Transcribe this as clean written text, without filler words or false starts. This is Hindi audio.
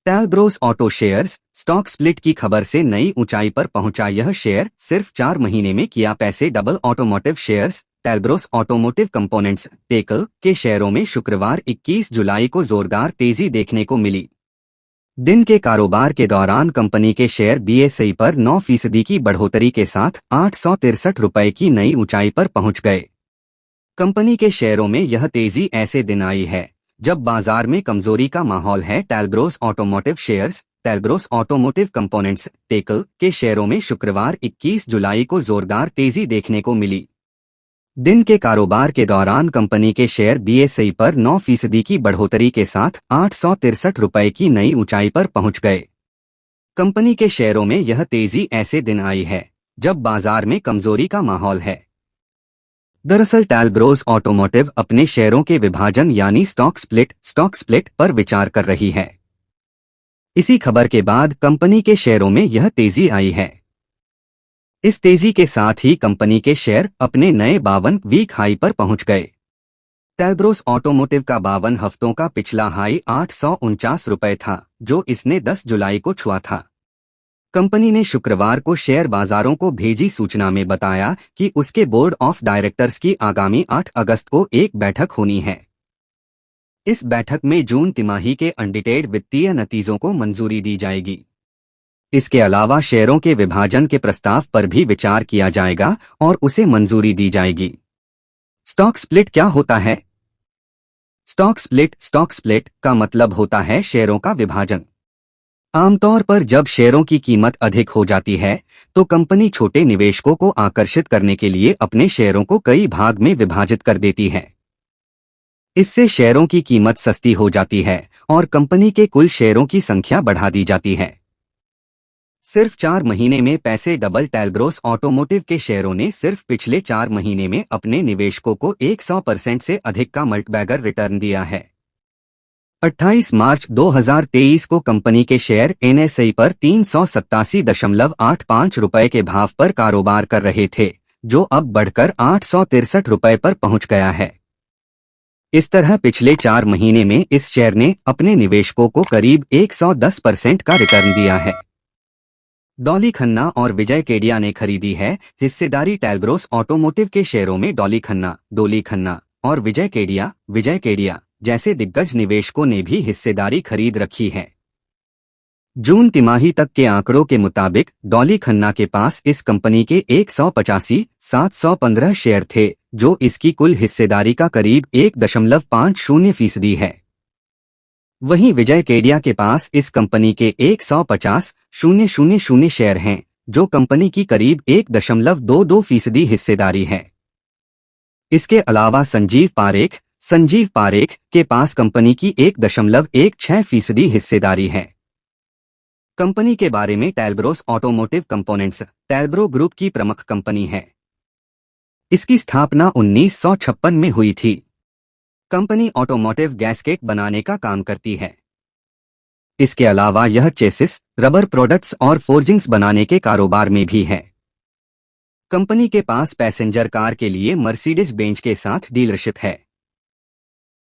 टैलब्रोस ऑटो शेयर्स स्टॉक स्प्लिट की खबर से नई ऊंचाई पर पहुंचा। यह शेयर सिर्फ 4 महीने में किया पैसे double. Automotive shares Talbros automotive components टेकल के शेयरों में शुक्रवार 21 जुलाई को जोरदार तेजी देखने को मिली। दिन के कारोबार के दौरान कंपनी के शेयर बीएसई पर 9% की बढ़ोतरी के साथ 863 रुपए की नई ऊंचाई पर पहुंच गए। कंपनी के शेयरों में यह तेजी ऐसे दिन आई है जब बाजार में कमजोरी का माहौल है। Talbros automotive shares Talbros automotive components टेकल के शेयरों में शुक्रवार 21 जुलाई को जोरदार तेजी देखने को मिली। दिन के कारोबार के दौरान कंपनी के शेयर बीएसई पर 9% की बढ़ोतरी के साथ 863 रुपए की नई ऊंचाई पर पहुंच गए। कंपनी के शेयरों में यह तेजी ऐसे दिन आई है जब बाजार में कमजोरी का माहौल है। दरअसल टैलब्रोस ऑटोमोटिव अपने शेयरों के विभाजन यानी स्टॉक स्प्लिट पर विचार कर रही है। इसी खबर के बाद कंपनी के शेयरों में यह तेजी आई है। इस तेजी के साथ ही कंपनी के शेयर अपने नए 52 वीक हाई पर पहुंच गए। टैलब्रोस ऑटोमोटिव का 52 हफ्तों का पिछला हाई 849 रुपए था, जो इसने 10 जुलाई को छुआ था। कंपनी ने शुक्रवार को शेयर बाजारों को भेजी सूचना में बताया कि उसके बोर्ड ऑफ डायरेक्टर्स की आगामी 8 अगस्त को एक बैठक होनी है। इस बैठक में जून तिमाही के अनडिटेड वित्तीय नतीजों को मंजूरी दी जाएगी। इसके अलावा शेयरों के विभाजन के प्रस्ताव पर भी विचार किया जाएगा और उसे मंजूरी दी जाएगी। स्टॉक स्प्लिट क्या होता है? स्टॉक स्प्लिट का मतलब होता है शेयरों का विभाजन। आमतौर पर जब शेयरों की कीमत अधिक हो जाती है तो कंपनी छोटे निवेशकों को आकर्षित करने के लिए अपने शेयरों को कई भाग में विभाजित कर देती है। इससे शेयरों की कीमत सस्ती हो जाती है और कंपनी के कुल शेयरों की संख्या बढ़ा दी जाती है। सिर्फ 4 महीने में पैसे डबल। टैलब्रोस ऑटोमोटिव के शेयरों ने सिर्फ पिछले 4 महीने में अपने निवेशकों को 100% से अधिक का मल्टीबैगर रिटर्न दिया है। 28 मार्च 2023 को कंपनी के शेयर एनएसई पर 387.85 रुपए के भाव पर कारोबार कर रहे थे, जो अब बढ़कर 863 रुपए पर पहुंच गया है। इस तरह पिछले 4 महीने में इस शेयर ने अपने निवेशकों को करीब 110% का रिटर्न दिया है। डॉली खन्ना और विजय केडिया ने खरीदी है हिस्सेदारी। टैलब्रोस ऑटोमोटिव के शेयरों में डॉली खन्ना और विजय केडिया जैसे दिग्गज निवेशकों ने भी हिस्सेदारी खरीद रखी है। जून तिमाही तक के आंकड़ों के मुताबिक डॉली खन्ना के पास इस कंपनी के 185,715 शेयर थे, जो इसकी कुल हिस्सेदारी का करीब 1.50% है। वहीं विजय केडिया के पास इस कंपनी के 150,000 शेयर हैं, जो कंपनी की करीब 1.22% हिस्सेदारी है। इसके अलावा संजीव पारेख के पास कंपनी की 1.16% हिस्सेदारी है। कंपनी के बारे में टैलब्रोस ऑटोमोटिव कंपोनेंट्स टैलब्रो ग्रुप की प्रमुख कंपनी है। इसकी स्थापना 1956 में हुई थी। कंपनी ऑटोमोटिव गैस्केट बनाने का काम करती है। इसके अलावा यह चेसिस, रबर प्रोडक्ट्स और फोर्जिंग्स बनाने के कारोबार में भी है। कंपनी के पास पैसेंजर कार के लिए मर्सिडीज बेंज के साथ डीलरशिप है।